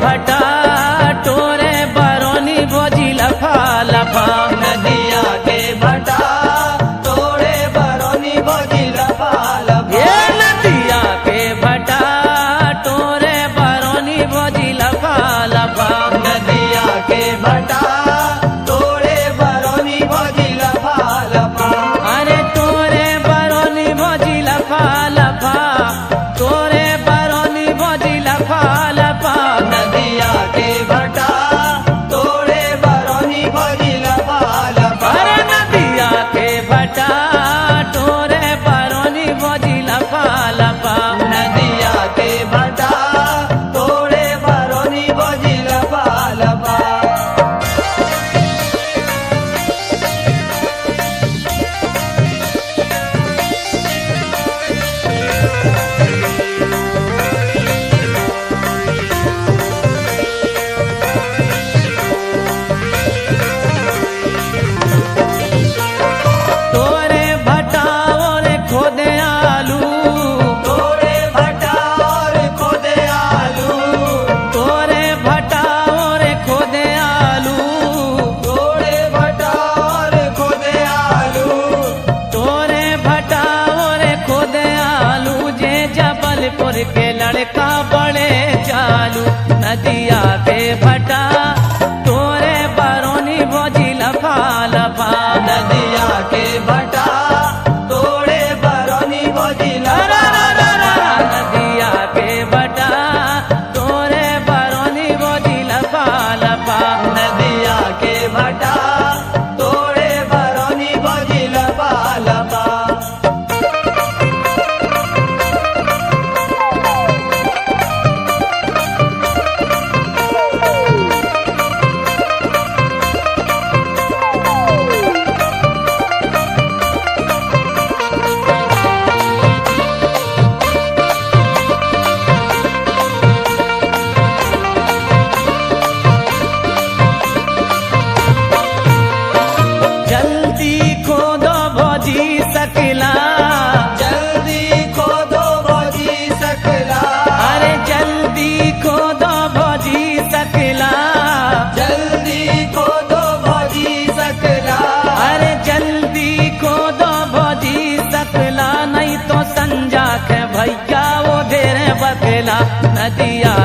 भटा तोरे बरौनी भोजी लफा लफा। नदिया के भटा तोरे बरौनी भोजी लफा लफा। ये नदिया के भटा तोरे बरौनी भोजी लफा लफा। नदिया के भटा तोरे बरौनी भोजी लफा लफा। अरे तोरे बरौनी भोजी लफा लफा, तोरे बरौनी भोजी लफा लफा। नदिया के भटा तोरे बरौनी भोजी लफा लफा। अरे नदिया के भटा तोरे बरौनी भोजी लफा लफा। नदिया के भटा तोरे बरौनी भोजी लफा लफा। तोरे भटा और खोदे आलू, तोरे भटा और खोदे आलू। तोरे भटा और खोदे आलू, तोरे भटा और खोदे आलू। तोरे भटा और खोदे आलू। जे जबलपुर के लड़का बड़े चालू। नदिया के भटा तोरे बरौनी भोजी लफा लफा। नदिया के भटा तोरे बरौनी भोजी लफा लफा। नदिया के भटा तोरे बरौनी भोजी लफा लफा। नदिया के भटा तोरे बरौनी भोजी लफा लफा। जल्दी खोदो भोजी सकला, जल्दी खोदो भोजी सकला। अरे जल्दी खोदो भोजी सकला। जल्दी खोदो भोजी सकला। अरे जल्दी खोदो भोजी सकला, नहीं तो संजा के भैया वो देर बकला। नदिया